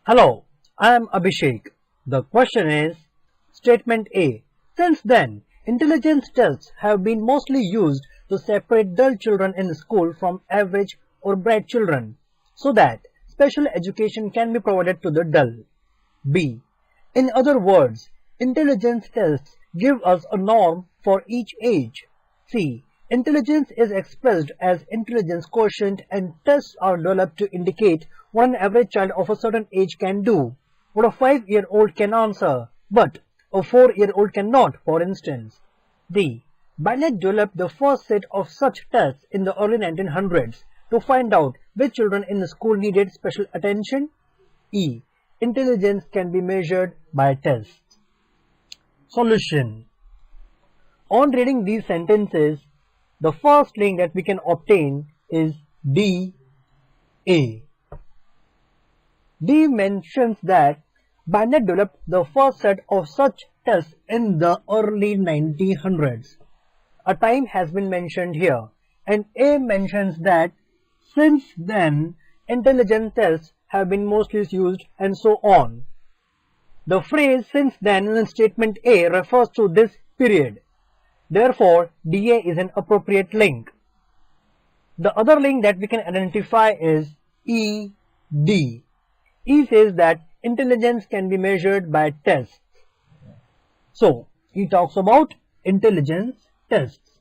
Hello, I am Abhishek. The question is, Statement A. Since then, intelligence tests have been mostly used to separate dull children in school from average or bright children, so that special education can be provided to the dull. B. In other words, intelligence tests give us a norm for each age. C. Intelligence is expressed as intelligence quotient and tests are developed to indicate what an average child of a certain age can do, what a 5-year-old can answer, but a 4-year-old cannot, for instance. D. Binet developed the first set of such tests in the early 1900s to find out which children in the school needed special attention. E. Intelligence can be measured by tests. Solution. On reading these sentences, the first link that we can obtain is D. A. D mentions that Binet developed the first set of such tests in the early 1900s. A time has been mentioned here, and A mentions that since then intelligence tests have been mostly used and so on. The phrase since then in statement A refers to this period. Therefore, DA is an appropriate link. The other link that we can identify is ED. E says that intelligence can be measured by tests. So, he talks about intelligence tests.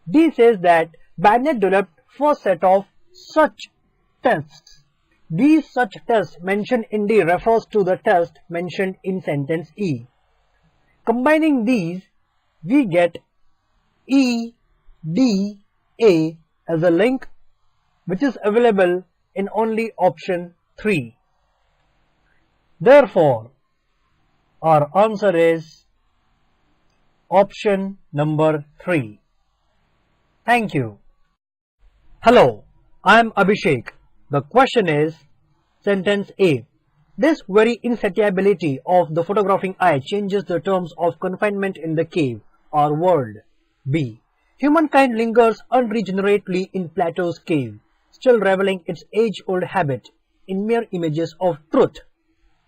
D says that Binet developed first set of such tests. These such tests mentioned in D refers to the test mentioned in sentence E. Combining these, we get EDA as a link which is available in only option 3. Therefore, our answer is option number 3. Thank you. Hello, I am Abhishek. The question is, sentence A. This very insatiability of the photographing eye changes the terms of confinement in the cave or world. B. Humankind lingers unregenerately in Plato's cave, still reveling its age-old habit in mere images of truth.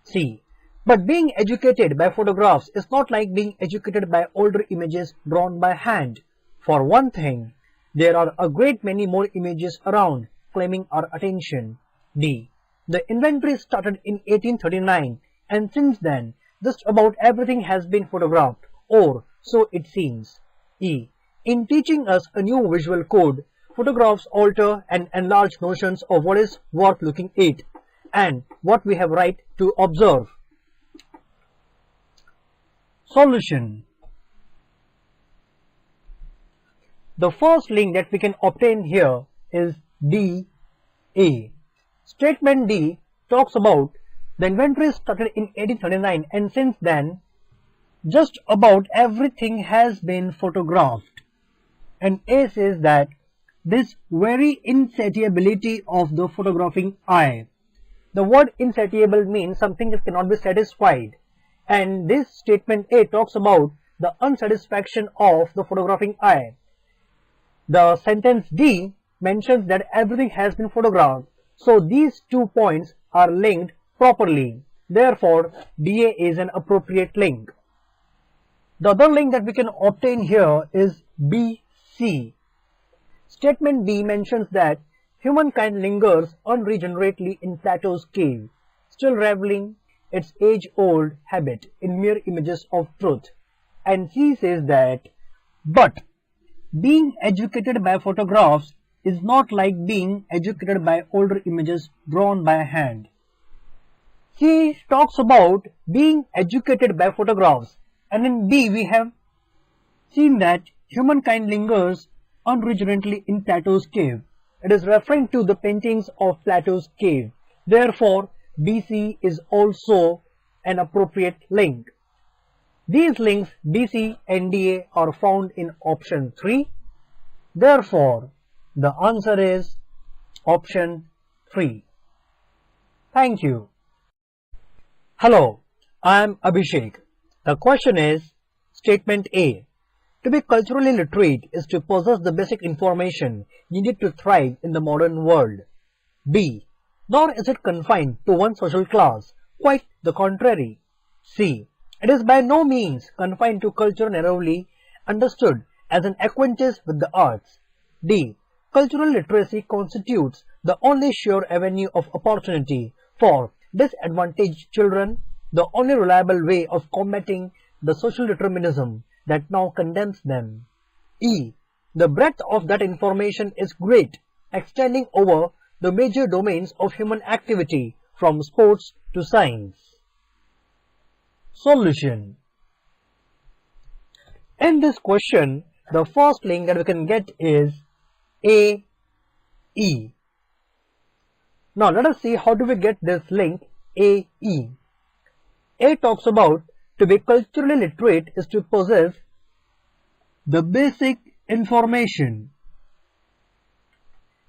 C. But being educated by photographs is not like being educated by older images drawn by hand. For one thing, there are a great many more images around claiming our attention. D. The inventory started in 1839 and since then just about everything has been photographed, or so it seems. E. In teaching us a new visual code, photographs alter and enlarge notions of what is worth looking at and what we have right to observe. Solution. The first link that we can obtain here is D. A. Statement D talks about the inventory started in 1839 and since then just about everything has been photographed. And A says that this very insatiability of the photographing eye. The word insatiable means something that cannot be satisfied. And this statement A talks about the unsatisfaction of the photographing eye. The sentence D mentions that everything has been photographed. So these 2 points are linked properly. Therefore, DA is an appropriate link. The other link that we can obtain here is BC. Statement B mentions that humankind lingers unregenerately in Plato's cave, still reveling its age-old habit in mere images of truth. And C says that, but being educated by photographs is not like being educated by older images drawn by hand. C talks about being educated by photographs, and in B we have seen that humankind lingers unregenerately in Plato's cave. It is referring to the paintings of Plato's cave. Therefore, BC is also an appropriate link. These links BC and DA are found in option 3. Therefore, the answer is option 3. Thank you. Hello, I am Abhishek. The question is, statement A. To be culturally literate is to possess the basic information needed to thrive in the modern world. B. nor is it confined to one social class. Quite the contrary. C. It is by no means confined to culture narrowly understood as an acquaintance with the arts. D. Cultural literacy constitutes the only sure avenue of opportunity for disadvantaged children, the only reliable way of combating the social determinism that now condemns them. E. The breadth of that information is great, extending over the major domains of human activity from sports to science. Solution. In this question, the first link that we can get is A, E. Now let us see how do we get this link A, E. A talks about to be culturally literate is to possess the basic information,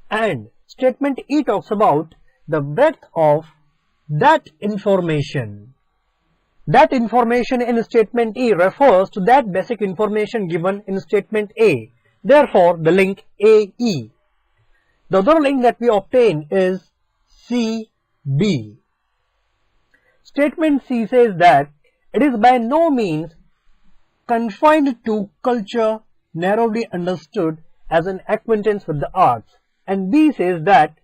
and statement E talks about the breadth of that information. That information in statement E refers to that basic information given in statement A. Therefore, the link AE. The other link that we obtain is CB. Statement C says that it is by no means confined to culture narrowly understood as an acquaintance with the arts, and B says that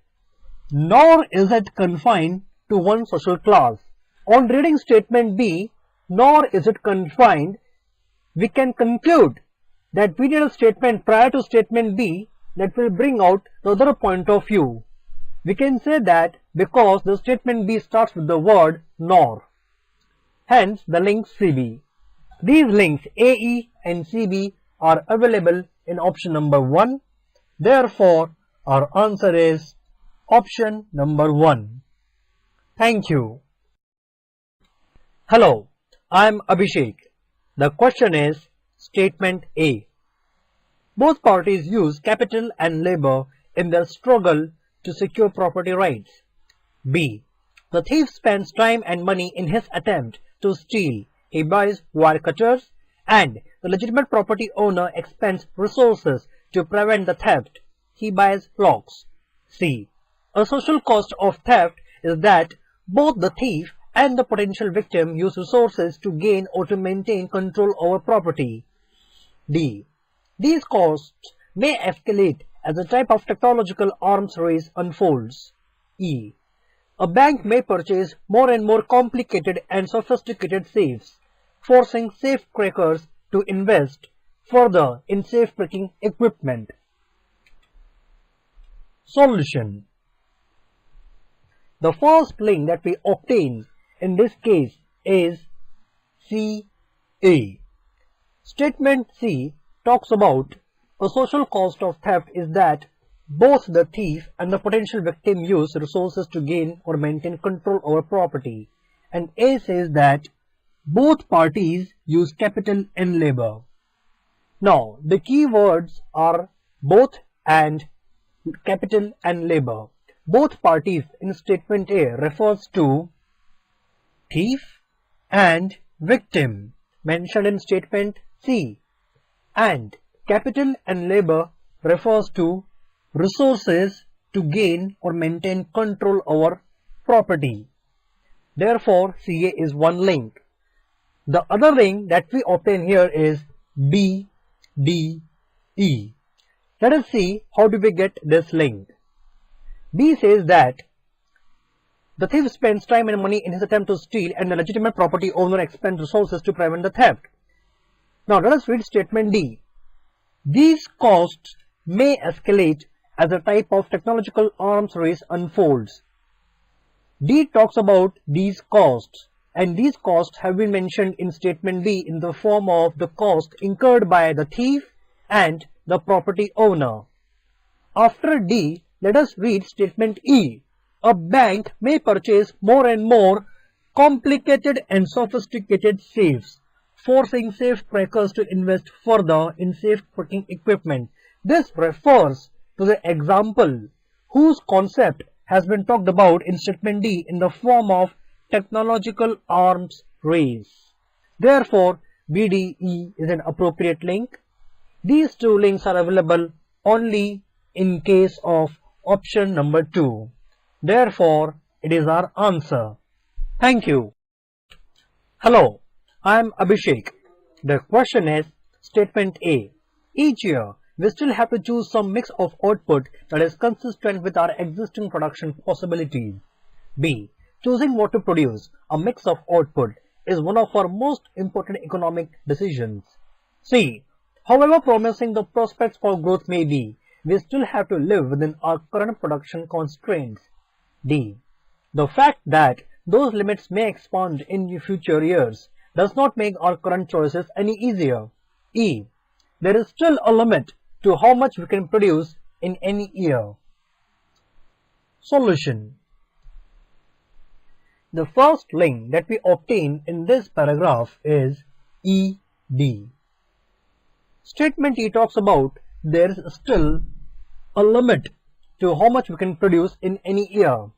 nor is it confined to one social class. On reading statement B, nor is it confined, we can conclude that we need a statement prior to statement B that will bring out the other point of view. We can say that because the statement B starts with the word nor. Hence the link CB. These links AE and CB are available in option number 1. Therefore, our answer is option number 1. Thank you. Hello, I am Abhishek. The question is statement A. Both parties use capital and labor in their struggle to secure property rights. B. The thief spends time and money in his attempt to steal. He buys wire cutters, and the legitimate property owner expends resources to prevent the theft. He buys locks. C. A social cost of theft is that both the thief and the potential victim use resources to gain or to maintain control over property. D. These costs may escalate as a type of technological arms race unfolds. E. A bank may purchase more and more complicated and sophisticated safes, forcing safe crackers to invest further in safe-breaking equipment. Solution. The first link that we obtain in this case is CA. Statement C talks about a social cost of theft is that both the thief and the potential victim use resources to gain or maintain control over property. And A says that both parties use capital and labor. Now, the key words are both and capital and labor. Both parties in statement A refers to thief and victim mentioned in statement C, and capital and labor refers to resources to gain or maintain control over property. Therefore, CA is one link. The other link that we obtain here is B, D, E. Let us see how do we get this link. B says that the thief spends time and money in his attempt to steal, and the legitimate property owner expends resources to prevent the theft. Now let us read statement D. These costs may escalate as a type of technological arms race unfolds. D talks about these costs, and these costs have been mentioned in statement B in the form of the cost incurred by the thief and the property owner. After D, let us read statement E. A bank may purchase more and more complicated and sophisticated safes, forcing safe crackers to invest further in safe-breaking equipment. This refers to the example whose concept has been talked about in statement D in the form of technological arms race. Therefore, BDE is an appropriate link. These two links are available only in case of option number 2. Therefore, it is our answer. Thank you. Hello, I am Abhishek. The question is Statement A. Each year, we still have to choose some mix of output that is consistent with our existing production possibilities. B. Choosing what to produce, a mix of output, is one of our most important economic decisions. C. However promising the prospects for growth may be, we still have to live within our current production constraints. D. The fact that those limits may expand in future years does not make our current choices any easier. E. There is still a limit to how much we can produce in any year. Solution. The first link that we obtain in this paragraph is ED. Statement E talks about there is still a limit to how much we can produce in any year.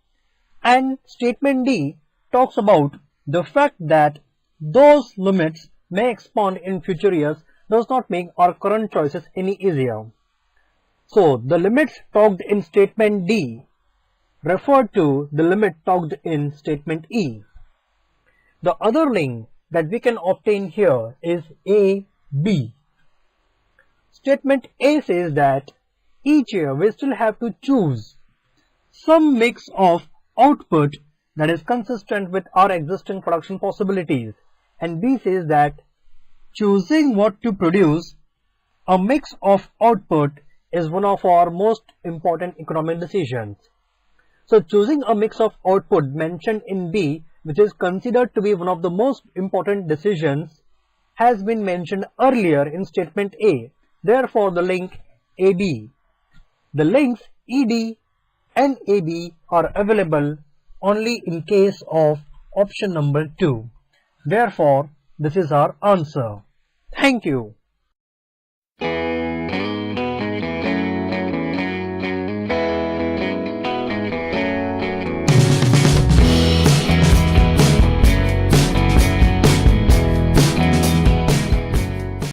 And statement D talks about the fact that those limits may expand in future years does not make our current choices any easier. So the limits talked in statement D refer to the limit talked in statement E. The other link that we can obtain here is AB. Statement A says that each year we still have to choose some mix of output that is consistent with our existing production possibilities, and B says that choosing what to produce, a mix of output, is one of our most important economic decisions. So choosing a mix of output mentioned in B, which is considered to be one of the most important decisions, has been mentioned earlier in statement A. Therefore, the link AB. The links ED and AB are available only in case of option number 2. Therefore, this is our answer. Thank you.